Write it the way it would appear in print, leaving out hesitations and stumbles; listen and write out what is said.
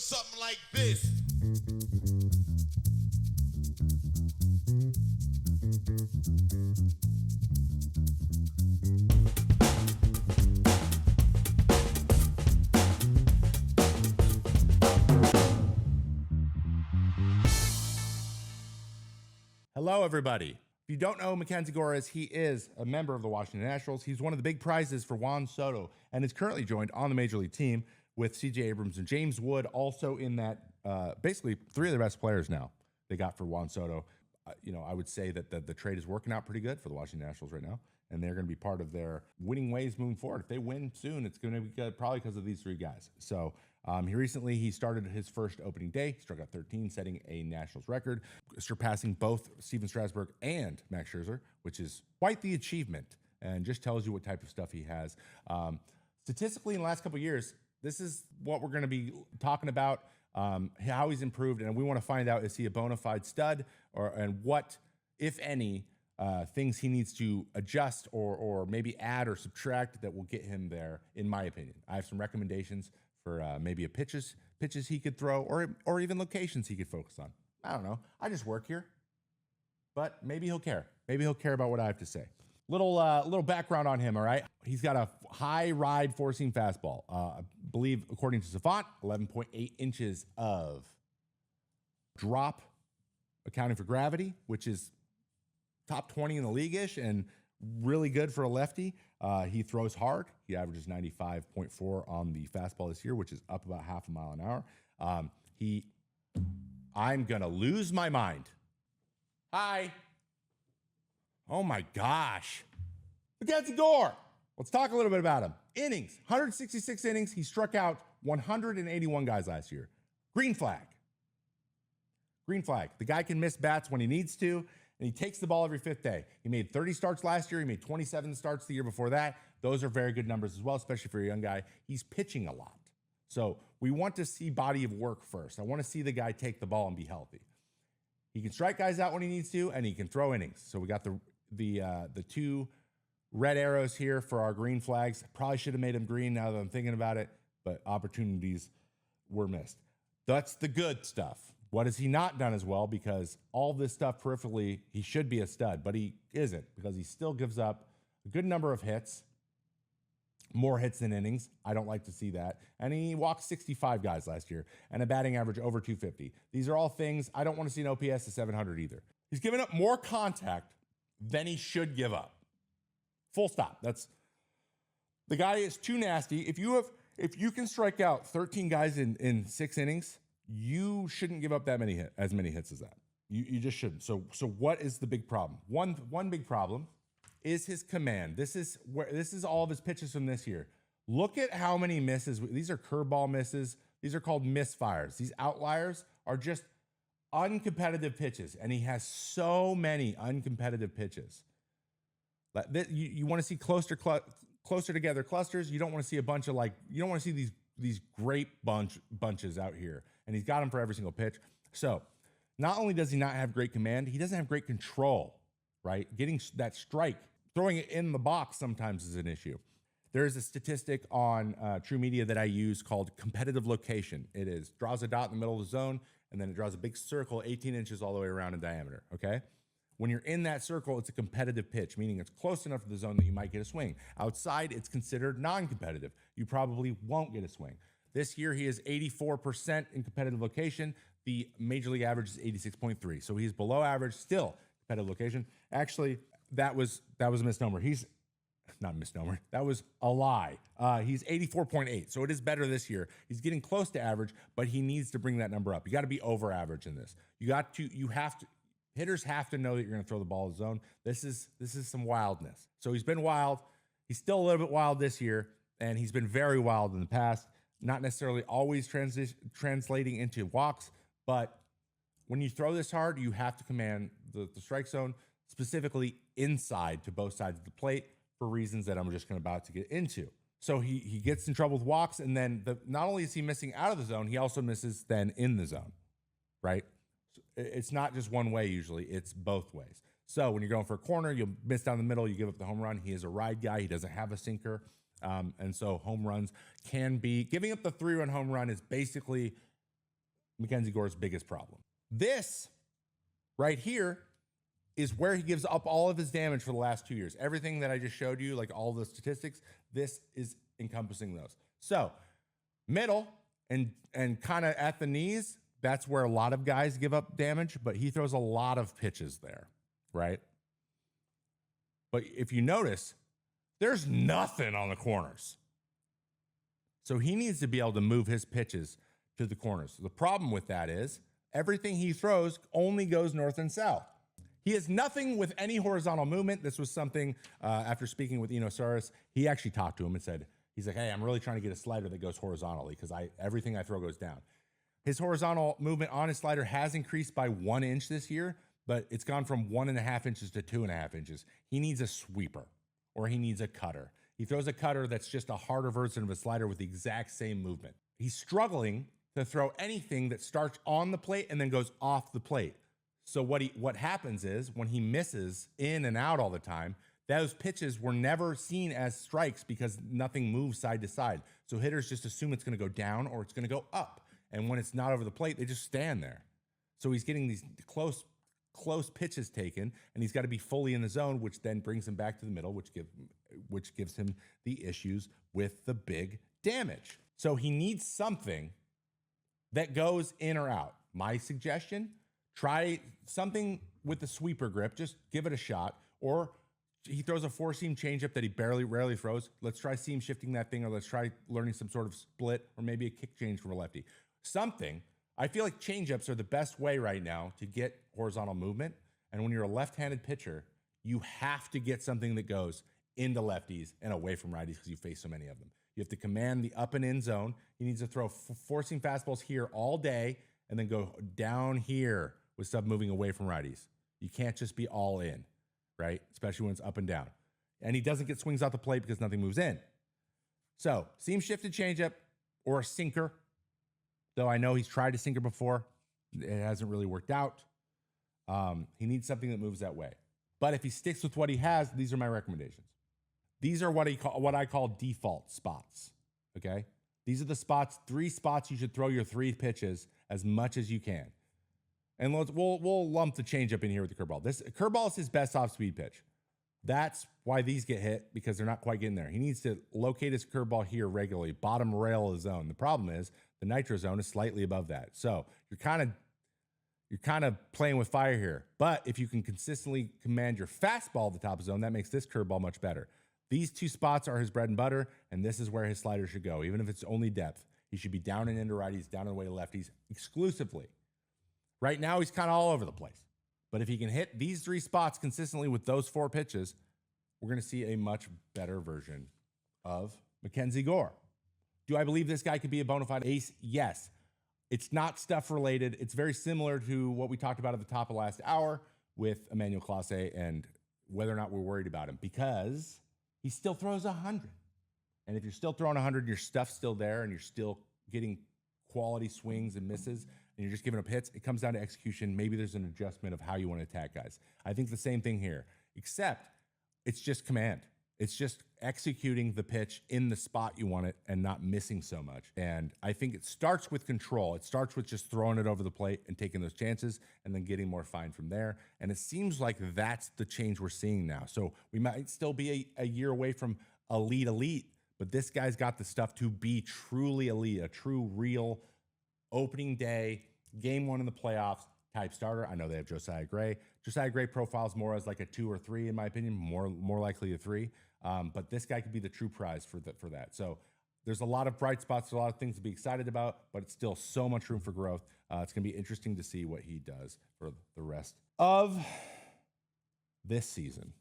goes something like this. Hello, everybody. If you don't know who Mackenzie Gore is, he is a member of the Washington Nationals. He's one of the big prizes for Juan Soto and is currently joined on the Major League team with C.J. Abrams and James Wood, also in that basically three of the best players now they got for Juan Soto. I would say that the trade is working out pretty good for the Washington Nationals right now, and they're going to be part of their winning ways moving forward. If they win soon, it's going to be good, probably because of these three guys. So he started his first opening day. He struck out 13, setting a Nationals record, surpassing both Steven Strasburg and Max Scherzer, which is quite the achievement and just tells you what type of stuff he has. Statistically, in the last couple of years, this is what we're going to be talking about, how he's improved, and we want to find out, is he a bona fide stud, and what, if any, things he needs to adjust or maybe add or subtract that will get him there, in my opinion. I have some recommendations for maybe pitches he could throw, or even locations he could focus on. I don't know. I just work here, but maybe he'll care. Maybe he'll care about what I have to say. Little background on him, all right? He's got a high ride four-seam fastball. I believe, according to Savant, 11.8 inches of drop, accounting for gravity, which is top 20 in the league-ish and really good for a lefty. He throws hard. He averages 95.4 on the fastball this year, which is up about half a mile an hour. I'm going to lose my mind. Hi. Oh my gosh. Mackenzie Gore. Let's talk a little bit about him. Innings, 166 innings. He struck out 181 guys last year. Green flag. Green flag. The guy can miss bats when he needs to, and he takes the ball every fifth day. He made 30 starts last year. He made 27 starts the year before that. Those are very good numbers as well, especially for a young guy. He's pitching a lot. So we want to see body of work first. I want to see the guy take the ball and be healthy. He can strike guys out when he needs to, and he can throw innings. So we got the two red arrows here for our green flags. Probably should have made them green now that I'm thinking about it, but opportunities were missed. That's the good stuff. What has he not done as well? Because all this stuff peripherally, he should be a stud, but he isn't, because he still gives up a good number of hits, more hits than innings. I don't like to see that. And he walked 65 guys last year and a batting average over 250. These are all things I don't want to see an OPS of 700 either. He's given up more contact than he should give up. Full stop. The guy is too nasty. If you can strike out 13 guys in 6 innings, you shouldn't give up as many hits as that. You just shouldn't. So what is the big problem? One big problem is his command. This is all of his pitches from this year. Look at how many misses. These are curveball misses. These are called misfires. These outliers are just uncompetitive pitches, and he has so many uncompetitive pitches. You want to see closer together clusters. You don't want to see a bunch of you don't want to see these great bunches out here, and he's got them for every single pitch. So not only does he not have great command, he doesn't have great control, right? Getting that strike, throwing it in the box sometimes is an issue. There is a statistic on True Media that I use called competitive location. It draws a dot in the middle of the zone, and then it draws a big circle 18 inches all the way around in diameter, okay? When you're in that circle, it's a competitive pitch, meaning it's close enough to the zone that you might get a swing. Outside, it's considered non-competitive. You probably won't get a swing. This year, he is 84% in competitive location. The major league average is 86.3. So he's below average, still competitive location. Actually, that was a misnomer. Not a misnomer. That was a lie. He's 84.8. So it is better this year. He's getting close to average, but he needs to bring that number up. You got to be over average in this. Hitters have to know that you're going to throw the ball in the zone. This is some wildness. So he's been wild. He's still a little bit wild this year, and he's been very wild in the past. Not necessarily always translating into walks, but when you throw this hard, you have to command the strike zone, specifically inside to both sides of the plate, for reasons that I'm just about to get into. So he gets in trouble with walks, and then not only is he missing out of the zone, he also misses then in the zone, right? It's not just one way usually, it's both ways. So when you're going for a corner, you'll miss down the middle, you give up the home run. He is a ride guy. He doesn't have a sinker. And so home runs can be, giving up the 3-run home run is basically Mackenzie Gore's biggest problem. This right here is where he gives up all of his damage for the last 2 years. Everything that I just showed you, like all the statistics, this is encompassing those. So middle and kind of at the knees, that's where a lot of guys give up damage, but he throws a lot of pitches there, right? But if you notice, there's nothing on the corners. So he needs to be able to move his pitches to the corners. The problem with that is everything he throws only goes north and south. He has nothing with any horizontal movement. This was something after speaking with Saris, he actually talked to him and said, he's like, hey, I'm really trying to get a slider that goes horizontally because everything I throw goes down. His horizontal movement on his slider has increased by 1 inch this year, but it's gone from 1.5 inches to 2.5 inches. He needs a sweeper or he needs a cutter. He throws a cutter that's just a harder version of a slider with the exact same movement. He's struggling to throw anything that starts on the plate and then goes off the plate. So what happens is when he misses in and out all the time, those pitches were never seen as strikes because nothing moves side to side. So hitters just assume it's going to go down or it's going to go up. And when it's not over the plate, they just stand there. So he's getting these close pitches taken, and he's got to be fully in the zone, which then brings him back to the middle, which gives him the issues with the big damage. So he needs something that goes in or out. My suggestion, try something with the sweeper grip. Just give it a shot. Or he throws a 4-seam changeup that he rarely throws. Let's try seam shifting that thing, or let's try learning some sort of split or maybe a kick change from a lefty. Something. I feel like changeups are the best way right now to get horizontal movement. And when you're a left-handed pitcher, you have to get something that goes into lefties and away from righties because you face so many of them. You have to command the up and in zone. He needs to throw 4-seam fastballs here all day and then go down here with stuff moving away from righties. You can't just be all in, right? Especially when it's up and down. And he doesn't get swings out the plate because nothing moves in. So seam shifted changeup or a sinker, though I know he's tried a sinker before. It hasn't really worked out. He needs something that moves that way. But if he sticks with what he has, these are my recommendations. These are what I call default spots, okay? These are the spots, 3 spots you should throw your 3 pitches as much as you can. And we'll lump the changeup in here with the curveball. This curveball is his best off-speed pitch. That's why these get hit, because they're not quite getting there. He needs to locate his curveball here regularly, bottom rail of the zone. The problem is the nitro zone is slightly above that. So you're kind of playing with fire here. But if you can consistently command your fastball at the top of the zone, that makes this curveball much better. These 2 spots are his bread and butter, and this is where his slider should go. Even if it's only depth, he should be down and into righties, down and away to lefties exclusively. Right now, he's kind of all over the place. But if he can hit these 3 spots consistently with those 4 pitches, we're going to see a much better version of Mackenzie Gore. Do I believe this guy could be a bona fide ace? Yes. It's not stuff related. It's very similar to what we talked about at the top of last hour with Emmanuel Clase and whether or not we're worried about him, because he still throws 100. And if you're still throwing 100, your stuff's still there and you're still getting quality swings and misses and you're just giving up hits, it comes down to execution. Maybe there's an adjustment of how you want to attack guys. I think the same thing here, except it's just command. It's just executing the pitch in the spot you want it and not missing so much. And I think it starts with control. It starts with just throwing it over the plate and taking those chances and then getting more fine from there. And it seems like that's the change we're seeing now. So we might still be a year away from elite, but this guy's got the stuff to be truly elite, a true, real opening day, game 1 in the playoffs type starter. I know they have Josiah Gray. Josiah Gray profiles more as like a 2 or 3, in my opinion, more likely a 3. But this guy could be the true prize for that. So there's a lot of bright spots, a lot of things to be excited about, but it's still so much room for growth. It's going to be interesting to see what he does for the rest of this season.